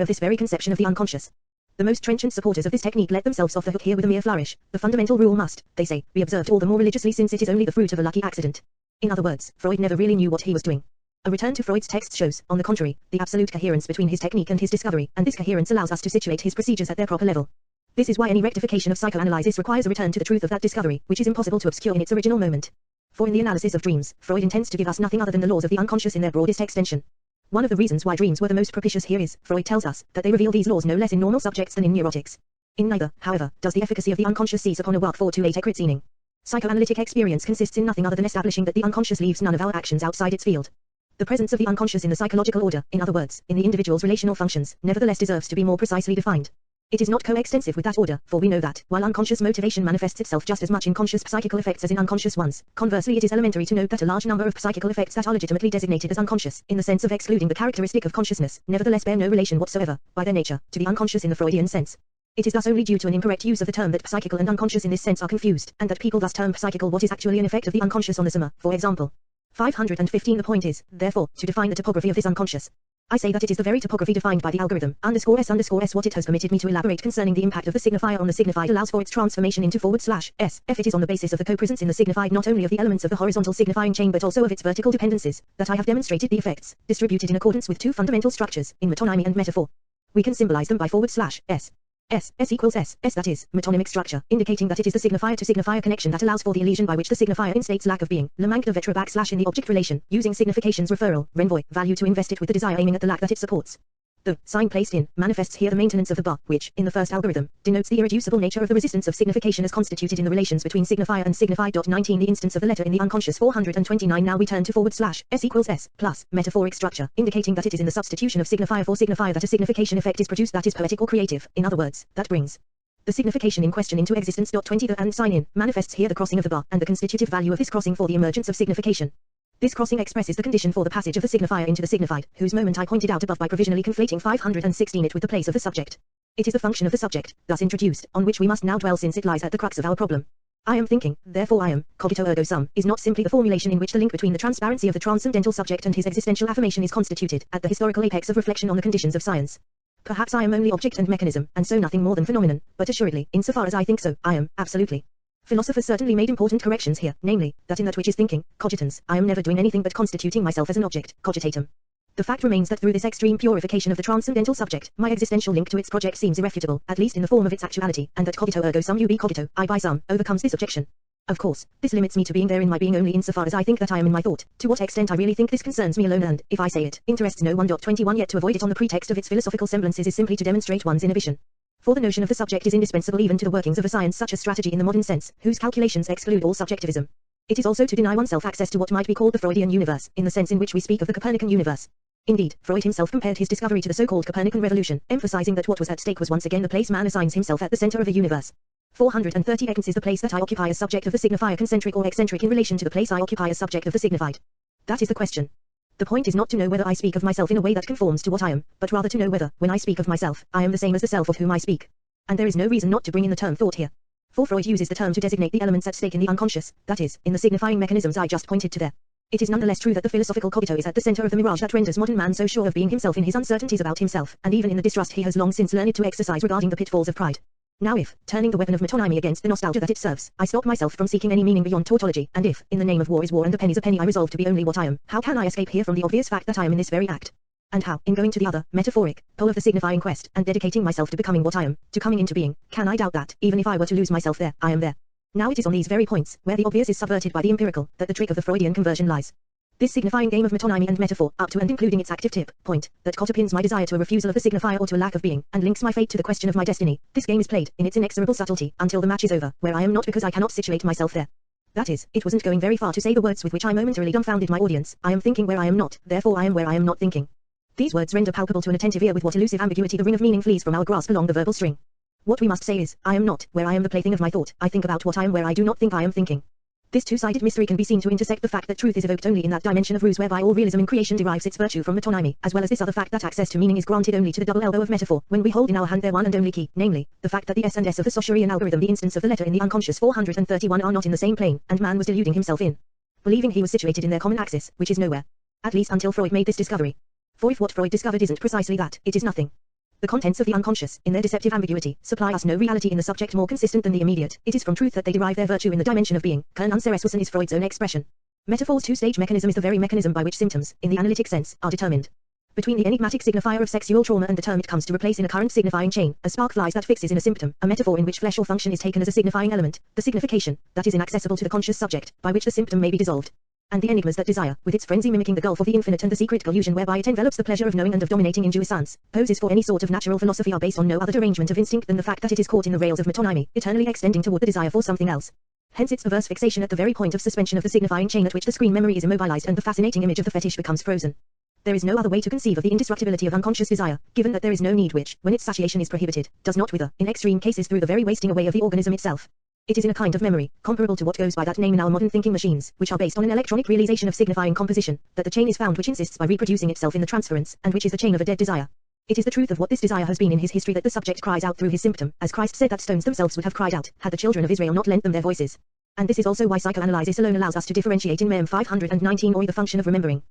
of this very conception of the unconscious. The most trenchant supporters of this technique let themselves off the hook here with a mere flourish. The fundamental rule must, they say, be observed all the more religiously since it is only the fruit of a lucky accident. In other words, Freud never really knew what he was doing. A return to Freud's text shows, on the contrary, the absolute coherence between his technique and his discovery, and this coherence allows us to situate his procedures at their proper level. This is why any rectification of psychoanalysis requires a return to the truth of that discovery, which is impossible to obscure in its original moment. For in the analysis of dreams, Freud intends to give us nothing other than the laws of the unconscious in their broadest extension. One of the reasons why dreams were the most propitious here is, Freud tells us, that they reveal these laws no less in normal subjects than in neurotics. In neither, however, does the efficacy of the unconscious cease upon a work 428 Ecrits meaning. Psychoanalytic experience consists in nothing other than establishing that the unconscious leaves none of our actions outside its field. The presence of the unconscious in the psychological order, in other words, in the individual's relational functions, nevertheless deserves to be more precisely defined. It is not coextensive with that order, for we know that, while unconscious motivation manifests itself just as much in conscious psychical effects as in unconscious ones, conversely it is elementary to note that a large number of psychical effects that are legitimately designated as unconscious, in the sense of excluding the characteristic of consciousness, nevertheless bear no relation whatsoever, by their nature, to the unconscious in the Freudian sense. It is thus only due to an incorrect use of the term that psychical and unconscious in this sense are confused, and that people thus term psychical what is actually an effect of the unconscious on the summa, for example. 515 The point is, therefore, to define the topography of this unconscious. I say that it is the very topography defined by the algorithm, _s_s. What it has permitted me to elaborate concerning the impact of the signifier on the signified allows for its transformation into /s. It is on the basis of the co-presence in the signified not only of the elements of the horizontal signifying chain but also of its vertical dependencies, that I have demonstrated the effects, distributed in accordance with two fundamental structures, in metonymy and metaphor. We can symbolize them by /s. S equals S, that is, metonymic structure, indicating that it is the signifier to signifier connection that allows for the illusion by which the signifier instates lack of being, le manque de vetre / in the object relation, using signification's referral, renvoi, value to invest it with the desire aiming at the lack that it supports. The sign placed in manifests here the maintenance of the bar, which, in the first algorithm, denotes the irreducible nature of the resistance of signification as constituted in the relations between signifier and signified. 19 The instance of the letter in the unconscious 429. Now we turn to /s equals S plus metaphoric structure, indicating that it is in the substitution of signifier for signifier that a signification effect is produced that is poetic or creative, in other words, that brings the signification in question into existence. 20 The and sign in manifests here the crossing of the bar, and the constitutive value of this crossing for the emergence of signification. This crossing expresses the condition for the passage of the signifier into the signified, whose moment I pointed out above by provisionally conflating 516 it with the place of the subject. It is the function of the subject, thus introduced, on which we must now dwell since it lies at the crux of our problem. I am thinking, therefore I am, cogito ergo sum, is not simply the formulation in which the link between the transparency of the transcendental subject and his existential affirmation is constituted, at the historical apex of reflection on the conditions of science. Perhaps I am only object and mechanism, and so nothing more than phenomenon, but assuredly, insofar as I think so, I am, absolutely. Philosophers certainly made important corrections here, namely, that in that which is thinking, cogitans, I am never doing anything but constituting myself as an object, cogitatum. The fact remains that through this extreme purification of the transcendental subject, my existential link to its project seems irrefutable, at least in the form of its actuality, and that cogito ergo sum ubi cogito, I by sum, overcomes this objection. Of course, this limits me to being there in my being only insofar as I think that I am in my thought. To what extent I really think this concerns me alone and, if I say it, interests no one. 21 Yet to avoid it on the pretext of its philosophical semblances is simply to demonstrate one's inhibition. For the notion of the subject is indispensable even to the workings of a science such as strategy in the modern sense, whose calculations exclude all subjectivism. It is also to deny oneself access to what might be called the Freudian universe, in the sense in which we speak of the Copernican universe. Indeed, Freud himself compared his discovery to the so-called Copernican revolution, emphasizing that what was at stake was once again the place man assigns himself at the center of a universe. 430 Ecrits is the place that I occupy as subject of the signifier concentric or eccentric in relation to the place I occupy as subject of the signified. That is the question. The point is not to know whether I speak of myself in a way that conforms to what I am, but rather to know whether, when I speak of myself, I am the same as the self of whom I speak. And there is no reason not to bring in the term thought here. For Freud uses the term to designate the elements at stake in the unconscious, that is, in the signifying mechanisms I just pointed to there. It is nonetheless true that the philosophical cogito is at the center of the mirage that renders modern man so sure of being himself in his uncertainties about himself, and even in the distrust he has long since learned to exercise regarding the pitfalls of pride. Now if, turning the weapon of metonymy against the nostalgia that it serves, I stop myself from seeking any meaning beyond tautology, and if, in the name of war is war and a penny's a penny I resolve to be only what I am, how can I escape here from the obvious fact that I am in this very act? And how, in going to the other, metaphoric, pole of the signifying quest, and dedicating myself to becoming what I am, to coming into being, can I doubt that, even if I were to lose myself there, I am there? Now it is on these very points, where the obvious is subverted by the empirical, that the trick of the Freudian conversion lies. This signifying game of metonymy and metaphor, up to and including its active tip, point, that cotopins my desire to a refusal of the signifier or to a lack of being, and links my fate to the question of my destiny. This game is played, in its inexorable subtlety, until the match is over, where I am not because I cannot situate myself there. That is, it wasn't going very far to say the words with which I momentarily dumbfounded my audience. I am thinking where I am not, therefore I am where I am not thinking. These words render palpable to an attentive ear with what elusive ambiguity the ring of meaning flees from our grasp along the verbal string. What we must say is, I am not, where I am the plaything of my thought, I think about what I am where I do not think I am thinking. This two-sided mystery can be seen to intersect the fact that truth is evoked only in that dimension of ruse whereby all realism in creation derives its virtue from metonymy, as well as this other fact that access to meaning is granted only to the double elbow of metaphor, when we hold in our hand their one and only key, namely, the fact that the S and S of the Saussurian algorithm, the instance of the letter in the unconscious 431, are not in the same plane, and man was deluding himself in believing he was situated in their common axis, which is nowhere. At least until Freud made this discovery. For if what Freud discovered isn't precisely that, it is nothing. The contents of the unconscious, in their deceptive ambiguity, supply us no reality in the subject more consistent than the immediate. It is from truth that they derive their virtue in the dimension of being. Kern unsereswissen is Freud's own expression. Metaphor's two-stage mechanism is the very mechanism by which symptoms, in the analytic sense, are determined. Between the enigmatic signifier of sexual trauma and the term it comes to replace in a current signifying chain, a spark flies that fixes in a symptom, a metaphor in which flesh or function is taken as a signifying element, the signification, that is inaccessible to the conscious subject, by which the symptom may be dissolved. And the enigmas that desire, with its frenzy mimicking the gulf of the infinite and the secret collusion whereby it envelops the pleasure of knowing and of dominating in jouissance, poses for any sort of natural philosophy are based on no other derangement of instinct than the fact that it is caught in the rails of metonymy, eternally extending toward the desire for something else. Hence its perverse fixation at the very point of suspension of the signifying chain at which the screen memory is immobilized and the fascinating image of the fetish becomes frozen. There is no other way to conceive of the indestructibility of unconscious desire, given that there is no need which, when its satiation is prohibited, does not wither, in extreme cases through the very wasting away of the organism itself. It is in a kind of memory, comparable to what goes by that name in our modern thinking machines, which are based on an electronic realization of signifying composition, that the chain is found which insists by reproducing itself in the transference, and which is the chain of a dead desire. It is the truth of what this desire has been in his history that the subject cries out through his symptom, as Christ said that stones themselves would have cried out, had the children of Israel not lent them their voices. And this is also why psychoanalysis alone allows us to differentiate in Mem 519 or the function of remembering.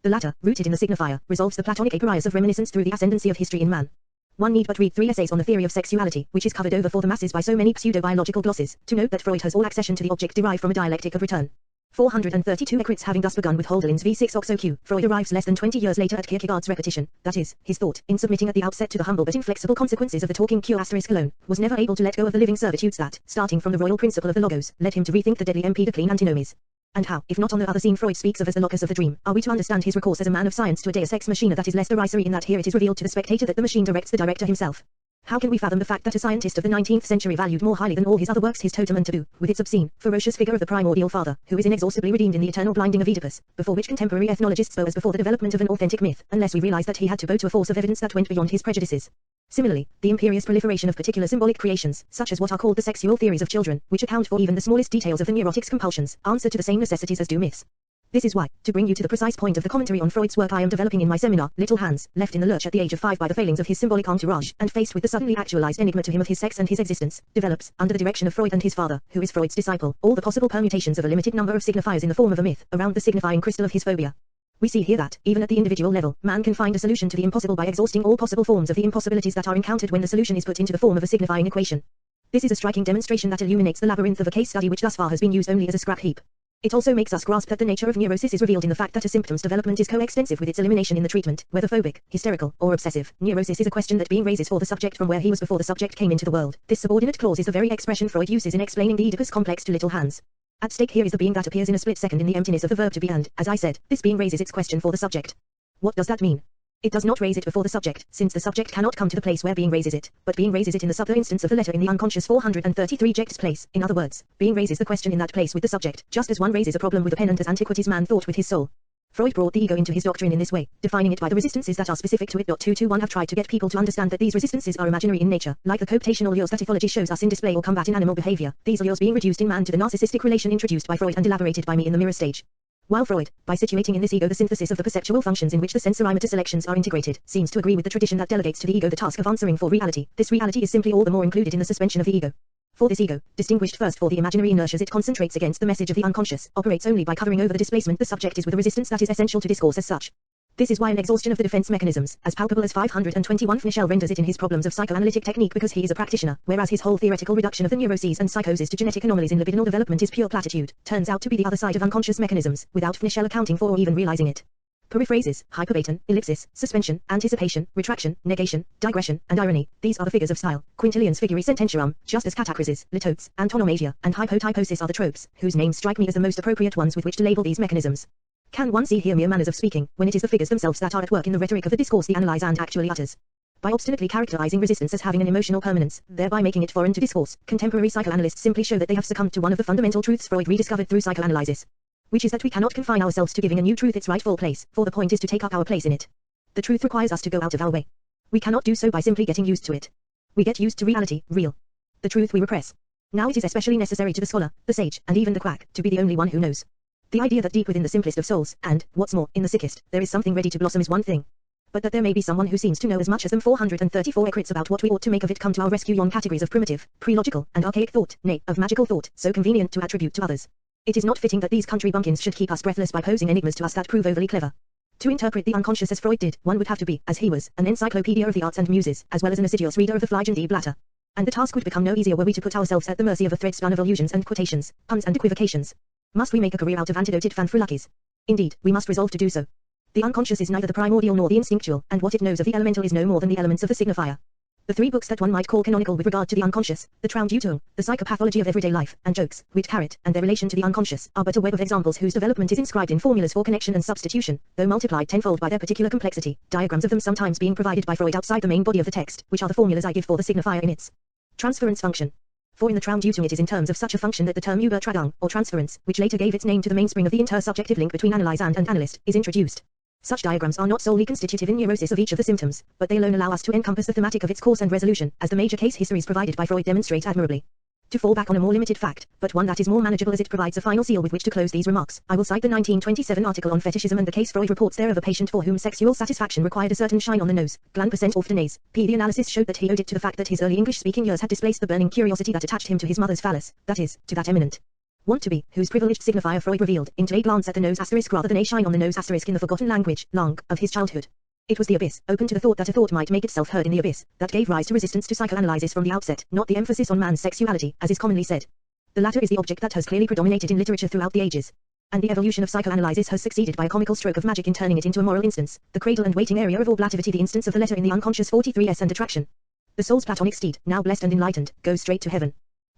The latter, rooted in the signifier, resolves the Platonic aporias of reminiscence through the ascendancy of history in man. One need but read 3 essays on the theory of sexuality, which is covered over for the masses by so many pseudo-biological glosses, to note that Freud has all accession to the object derived from a dialectic of return. 432 Ecrits having thus begun with Holderlin's V6 Oxo Q, Freud arrives less than 20 years later at Kierkegaard's repetition, that is, his thought, in submitting at the outset to the humble but inflexible consequences of the talking Q** alone, was never able to let go of the living servitudes that, starting from the royal principle of the Logos, led him to rethink the deadly Empedoclean antinomies. And how, if not on the other scene Freud speaks of as the locus of the dream, are we to understand his recourse as a man of science to a deus ex machina that is less derisory in that here it is revealed to the spectator that the machine directs the director himself? How can we fathom the fact that a scientist of the 19th century valued more highly than all his other works his totem and taboo, with its obscene, ferocious figure of the primordial father, who is inexhaustibly redeemed in the eternal blinding of Oedipus, before which contemporary ethnologists bow as before the development of an authentic myth, unless we realize that he had to bow to a force of evidence that went beyond his prejudices? Similarly, the imperious proliferation of particular symbolic creations, such as what are called the sexual theories of children, which account for even the smallest details of the neurotic's compulsions, answer to the same necessities as do myths. This is why, to bring you to the precise point of the commentary on Freud's work I am developing in my seminar, Little Hans, left in the lurch at the age of 5 by the failings of his symbolic entourage, and faced with the suddenly actualized enigma to him of his sex and his existence, develops, under the direction of Freud and his father, who is Freud's disciple, all the possible permutations of a limited number of signifiers in the form of a myth, around the signifying crystal of his phobia. We see here that, even at the individual level, man can find a solution to the impossible by exhausting all possible forms of the impossibilities that are encountered when the solution is put into the form of a signifying equation. This is a striking demonstration that illuminates the labyrinth of a case study which thus far has been used only as a scrap heap. It also makes us grasp that the nature of neurosis is revealed in the fact that a symptom's development is coextensive with its elimination in the treatment, whether phobic, hysterical, or obsessive. Neurosis is a question that being raises for the subject from where he was before the subject came into the world. This subordinate clause is the very expression Freud uses in explaining the Oedipus complex to Little Hans. At stake here is the being that appears in a split second in the emptiness of the verb to be, and, as I said, this being raises its question for the subject. What does that mean? It does not raise it before the subject, since the subject cannot come to the place where being raises it, but being raises it in the subtler instance of the letter in the unconscious 433 ject's place. In other words, being raises the question in that place with the subject, just as one raises a problem with a pen and as antiquities man thought with his soul. Freud brought the ego into his doctrine in this way, defining it by the resistances that are specific to it. 221 have tried to get people to understand that these resistances are imaginary in nature, like the cooptational allures that ethology shows us in display or combat in animal behavior, these allures being reduced in man to the narcissistic relation introduced by Freud and elaborated by me in the mirror stage. While Freud, by situating in this ego the synthesis of the perceptual functions in which the sensorimotor selections are integrated, seems to agree with the tradition that delegates to the ego the task of answering for reality, this reality is simply all the more included in the suspension of the ego. For this ego, distinguished first for the imaginary inertias it concentrates against the message of the unconscious, operates only by covering over the displacement the subject is with a resistance that is essential to discourse as such. This is why an exhaustion of the defense mechanisms, as palpable as 521 Michel renders it in his problems of psychoanalytic technique because he is a practitioner, whereas his whole theoretical reduction of the neuroses and psychoses to genetic anomalies in libidinal development is pure platitude, turns out to be the other side of unconscious mechanisms, without Michel accounting for or even realizing it. Periphrases, hyperbaton, ellipsis, suspension, anticipation, retraction, negation, digression, and irony, these are the figures of style, quintillions figuri sententiarum, just as catachresis, litotes, antonomasia, and hypotyposis are the tropes, whose names strike me as the most appropriate ones with which to label these mechanisms. Can one see here mere manners of speaking, when it is the figures themselves that are at work in the rhetoric of the discourse the analyzer and actually utters? By obstinately characterizing resistance as having an emotional permanence, thereby making it foreign to discourse, contemporary psychoanalysts simply show that they have succumbed to one of the fundamental truths Freud rediscovered through psychoanalysis, which is that we cannot confine ourselves to giving a new truth its rightful place, for the point is to take up our place in it. The truth requires us to go out of our way. We cannot do so by simply getting used to it. We get used to reality, real. The truth we repress. Now it is especially necessary to the scholar, the sage, and even the quack, to be the only one who knows. The idea that deep within the simplest of souls, and, what's more, in the sickest, there is something ready to blossom is one thing. But that there may be someone who seems to know as much as them 434 Ecrits about what we ought to make of it come to our rescue yon categories of primitive, pre-logical, and archaic thought, nay, of magical thought, so convenient to attribute to others. It is not fitting that these country bumpkins should keep us breathless by posing enigmas to us that prove overly clever. To interpret the unconscious as Freud did, one would have to be, as he was, an encyclopedia of the arts and muses, as well as an assiduous reader of the Fliegende Blätter. And the task would become no easier were we to put ourselves at the mercy of a thread-spun of allusions and quotations, puns and equivocations. Must we make a career out of antidoted fanfreluckies? Indeed, we must resolve to do so. The unconscious is neither the primordial nor the instinctual, and what it knows of the elemental is no more than the elements of the signifier. The three books that one might call canonical with regard to the unconscious, the Traumdeutung, the psychopathology of everyday life, and jokes, wit carrot, and their relation to the unconscious, are but a web of examples whose development is inscribed in formulas for connection and substitution, though multiplied tenfold by their particular complexity, diagrams of them sometimes being provided by Freud outside the main body of the text, which are the formulas I give for the signifier in its transference function. For in the Traumdeutung it is in terms of such a function that the term Übertragung, or transference, which later gave its name to the mainspring of the intersubjective link between analyzer and analyst, is introduced. Such diagrams are not solely constitutive in neurosis of each of the symptoms, but they alone allow us to encompass the thematic of its course and resolution, as the major case histories provided by Freud demonstrate admirably. To fall back on a more limited fact, but one that is more manageable as it provides a final seal with which to close these remarks, I will cite the 1927 article on fetishism and the case Freud reports there of a patient for whom sexual satisfaction required a certain shine on the nose, gland percent off the nase. The analysis showed that he owed it to the fact that his early English-speaking years had displaced the burning curiosity that attached him to his mother's phallus, that is, to that eminent Want to be, whose privileged signifier Freud revealed, into a glance at the nose asterisk rather than a shine on the nose asterisk in the forgotten language, langue, of his childhood. It was the abyss, open to the thought that a thought might make itself heard in the abyss, that gave rise to resistance to psychoanalysis from the outset, not the emphasis on man's sexuality, as is commonly said. The latter is the object that has clearly predominated in literature throughout the ages. And the evolution of psychoanalysis has succeeded by a comical stroke of magic in turning it into a moral instance, the cradle and waiting area of all blativity, the instance of the letter in the unconscious 43s and attraction. The soul's platonic steed, now blessed and enlightened, goes straight to heaven.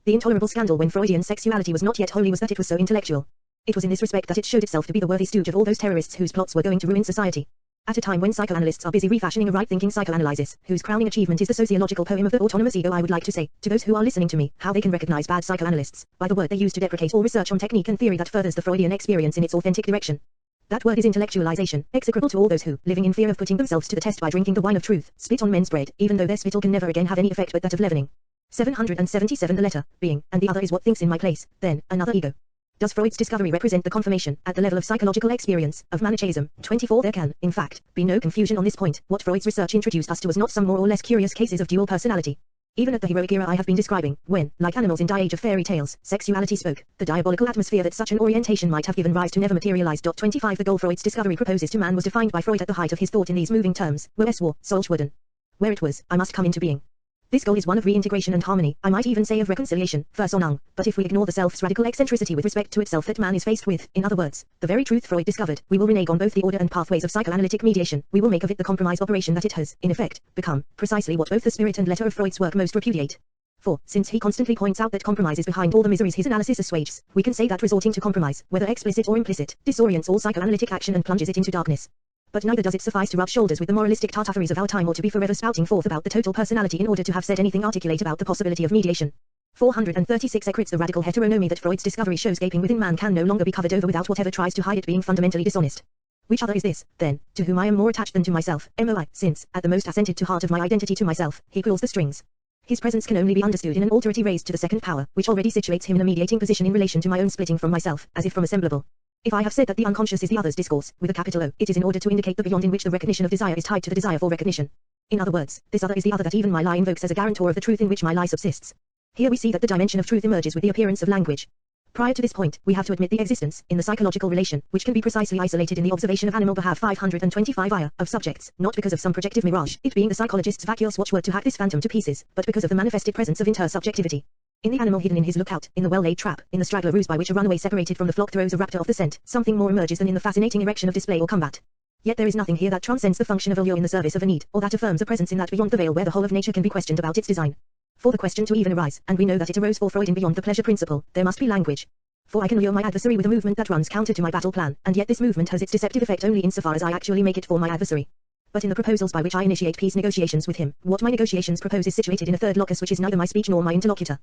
The intolerable scandal when Freudian sexuality was not yet holy was that it was so intellectual. It was in this respect that it showed itself to be the worthy stooge of all those terrorists whose plots were going to ruin society. At a time when psychoanalysts are busy refashioning a right-thinking psychoanalysis, whose crowning achievement is the sociological poem of the autonomous ego, I would like to say, to those who are listening to me, how they can recognize bad psychoanalysts, by the word they use to deprecate all research on technique and theory that furthers the Freudian experience in its authentic direction. That word is intellectualization, execrable to all those who, living in fear of putting themselves to the test by drinking the wine of truth, spit on men's bread, even though their spittle can never again have any effect but that of leavening. 777 The letter, being, and the other is what thinks in my place, then, another ego. Does Freud's discovery represent the confirmation, at the level of psychological experience, of Manichaeism? 24 There can, in fact, be no confusion on this point. What Freud's research introduced us to was not some more or less curious cases of dual personality. Even at the heroic era I have been describing, when, like animals in die age of fairy tales, sexuality spoke, the diabolical atmosphere that such an orientation might have given rise to never materialized. 25 The goal Freud's discovery proposes to man was defined by Freud at the height of his thought in these moving terms, where es war, solch worden. Where it was, I must come into being. This goal is one of reintegration and harmony, I might even say of reconciliation, Versöhnung, but if we ignore the self's radical eccentricity with respect to itself that man is faced with, in other words, the very truth Freud discovered, we will renege on both the order and pathways of psychoanalytic mediation, we will make of it the compromise operation that it has, in effect, become, precisely what both the spirit and letter of Freud's work most repudiate. For, since he constantly points out that compromise is behind all the miseries his analysis assuages, we can say that resorting to compromise, whether explicit or implicit, disorients all psychoanalytic action and plunges it into darkness. But neither does it suffice to rub shoulders with the moralistic tartufferys of our time or to be forever spouting forth about the total personality in order to have said anything articulate about the possibility of mediation. 436 Ecrits The radical heteronomy that Freud's discovery shows gaping within man can no longer be covered over without whatever tries to hide it being fundamentally dishonest. Which other is this, then, to whom I am more attached than to myself, MOI, since, at the most assented to heart of my identity to myself, he pulls the strings. His presence can only be understood in an alterity raised to the second power, which already situates him in a mediating position in relation to my own splitting from myself, as if from assemblable. If I have said that the unconscious is the other's discourse, with a capital O, it is in order to indicate the beyond in which the recognition of desire is tied to the desire for recognition. In other words, this other is the other that even my lie invokes as a guarantor of the truth in which my lie subsists. Here we see that the dimension of truth emerges with the appearance of language. Prior to this point, we have to admit the existence, in the psychological relation, which can be precisely isolated in the observation of animal behalf 525 of subjects, not because of some projective mirage, it being the psychologist's vacuous watchword to hack this phantom to pieces, but because of the manifested presence of intersubjectivity. In the animal hidden in his lookout, in the well-laid trap, in the straggler ruse by which a runaway separated from the flock throws a raptor off the scent, something more emerges than in the fascinating erection of display or combat. Yet there is nothing here that transcends the function of a lure in the service of a need, or that affirms a presence in that beyond the veil where the whole of nature can be questioned about its design. For the question to even arise, and we know that it arose for Freud in beyond the pleasure principle, there must be language. For I can lure my adversary with a movement that runs counter to my battle plan, and yet this movement has its deceptive effect only insofar as I actually make it for my adversary. But in the proposals by which I initiate peace negotiations with him, what my negotiations propose is situated in a third locus which is neither my speech nor my interlocutor.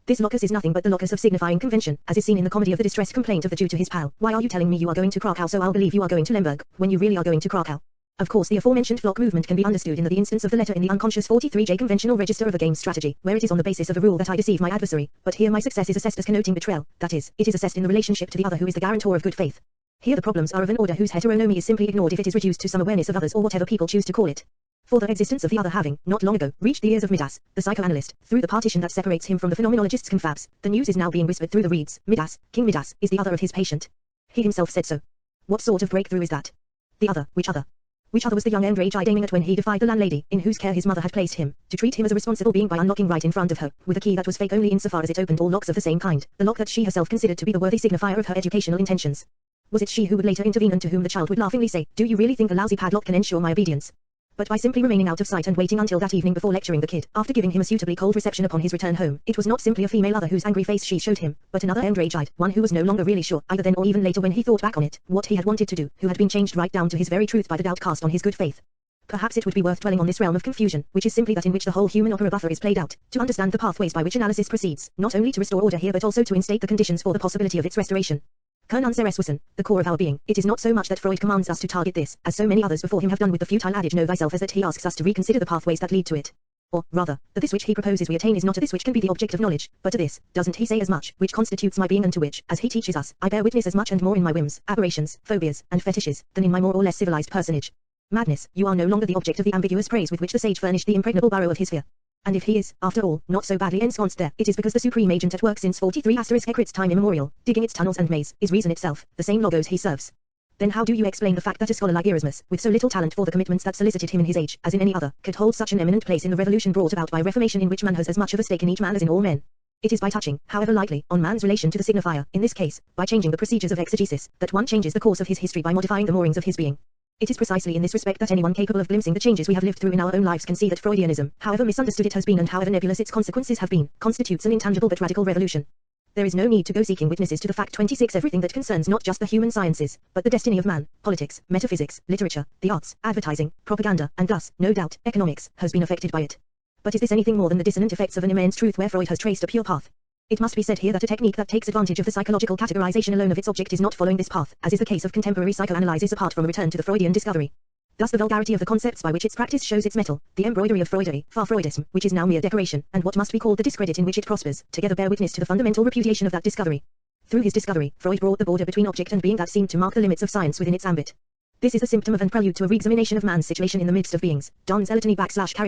This locus is nothing but the locus of signifying convention, as is seen in the comedy of the distressed complaint of the Jew to his pal. Why are you telling me you are going to Krakow so I'll believe you are going to Lemberg, when you really are going to Krakow? Of course the aforementioned flock movement can be understood in the instance of the letter in the unconscious 43J conventional register of a game strategy, where it is on the basis of a rule that I deceive my adversary, but here my success is assessed as connoting betrayal, that is, it is assessed in the relationship to the other who is the guarantor of good faith. Here the problems are of an order whose heteronomy is simply ignored if it is reduced to some awareness of others or whatever people choose to call it. For the existence of the other having, not long ago, reached the ears of Midas, the psychoanalyst, through the partition that separates him from the phenomenologist's confabs, the news is now being whispered through the reeds. Midas, King Midas, is the other of his patient. He himself said so. What sort of breakthrough is that? The other, which other? Which other was the young enraged-eyed aiming at when he defied the landlady, in whose care his mother had placed him, to treat him as a responsible being by unlocking right in front of her, with a key that was fake only insofar as it opened all locks of the same kind, the lock that she herself considered to be the worthy signifier of her educational intentions. Was it she who would later intervene and to whom the child would laughingly say, "Do you really think a lousy padlock can ensure my obedience?" But by simply remaining out of sight and waiting until that evening before lecturing the kid, after giving him a suitably cold reception upon his return home, it was not simply a female other whose angry face she showed him, but another enraged-eyed, one who was no longer really sure, either then or even later when he thought back on it, what he had wanted to do, who had been changed right down to his very truth by the doubt cast on his good faith. Perhaps it would be worth dwelling on this realm of confusion, which is simply that in which the whole human opera buffer is played out, to understand the pathways by which analysis proceeds, not only to restore order here but also to instate the conditions for the possibility of its restoration. Kernansereswissen, the core of our being, it is not so much that Freud commands us to target this, as so many others before him have done with the futile adage know thyself, as that he asks us to reconsider the pathways that lead to it. Or, rather, that this which he proposes we attain is not to this which can be the object of knowledge, but to this, doesn't he say as much, which constitutes my being and to which, as he teaches us, I bear witness as much and more in my whims, aberrations, phobias, and fetishes, than in my more or less civilized personage. Madness, you are no longer the object of the ambiguous praise with which the sage furnished the impregnable burrow of his fear. And if he is, after all, not so badly ensconced there, it is because the supreme agent at work since 43 Ecrits time immemorial, digging its tunnels and maze, is reason itself, the same logos he serves. Then how do you explain the fact that a scholar like Erasmus, with so little talent for the commitments that solicited him in his age, as in any other, could hold such an eminent place in the revolution brought about by Reformation in which man has as much of a stake in each man as in all men? It is by touching, however lightly, on man's relation to the signifier, in this case, by changing the procedures of exegesis, that one changes the course of his history by modifying the moorings of his being. It is precisely in this respect that anyone capable of glimpsing the changes we have lived through in our own lives can see that Freudianism, however misunderstood it has been and however nebulous its consequences have been, constitutes an intangible but radical revolution. There is no need to go seeking witnesses to the fact 26 everything that concerns not just the human sciences, but the destiny of man, politics, metaphysics, literature, the arts, advertising, propaganda, and thus, no doubt, economics, has been affected by it. But is this anything more than the dissonant effects of an immense truth where Freud has traced a pure path? It must be said here that a technique that takes advantage of the psychological categorization alone of its object is not following this path, as is the case of contemporary psychoanalysis apart from a return to the Freudian discovery. Thus the vulgarity of the concepts by which its practice shows its mettle, the embroidery of Freudery, far Freudism, which is now mere decoration, and what must be called the discredit in which it prospers, together bear witness to the fundamental repudiation of that discovery. Through his discovery, Freud brought the border between object and being that seemed to mark the limits of science within its ambit. This is a symptom of and prelude to a re-examination of man's situation in the midst of beings. Dons Eltony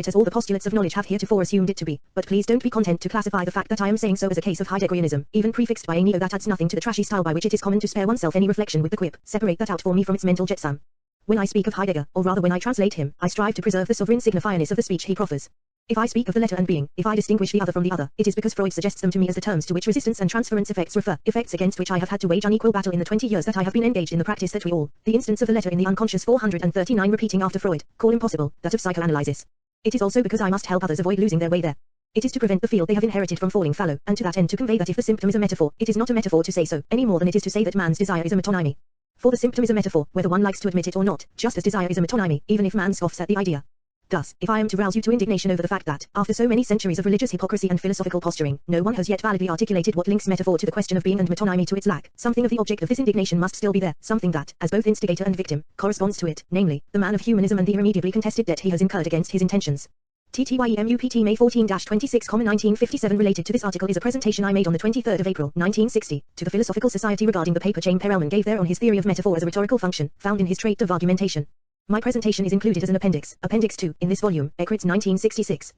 / as all the postulates of knowledge have heretofore assumed it to be, but please don't be content to classify the fact that I am saying so as a case of Heideggerianism, even prefixed by a neo that adds nothing to the trashy style by which it is common to spare oneself any reflection with the quip, separate that out for me from its mental jetsam. When I speak of Heidegger, or rather when I translate him, I strive to preserve the sovereign signifiernis of the speech he proffers. If I speak of the letter and being, if I distinguish the other from the other, it is because Freud suggests them to me as the terms to which resistance and transference effects refer, effects against which I have had to wage unequal battle in the 20 years that I have been engaged in the practice that we all, the instance of the letter in the unconscious 439 repeating after Freud, call impossible, that of psychoanalysis. It is also because I must help others avoid losing their way there. It is to prevent the field they have inherited from falling fallow, and to that end to convey that if the symptom is a metaphor, it is not a metaphor to say so, any more than it is to say that man's desire is a metonymy. For the symptom is a metaphor, whether one likes to admit it or not, just as desire is a metonymy, even if man scoffs at the idea. Thus, if I am to rouse you to indignation over the fact that, after so many centuries of religious hypocrisy and philosophical posturing, no one has yet validly articulated what links metaphor to the question of being and metonymy to its lack, something of the object of this indignation must still be there, something that, as both instigator and victim, corresponds to it, namely, the man of humanism and the irremediably contested debt he has incurred against his intentions. TTYEMUPT May 14-26, 1957 related to this article is a presentation I made on the 23rd of April, 1960, to the Philosophical Society regarding the paper Chaim Perelman gave there on his theory of metaphor as a rhetorical function, found in his trait of argumentation. My presentation is included as an appendix, Appendix 2, in this volume, Ecrits 1966.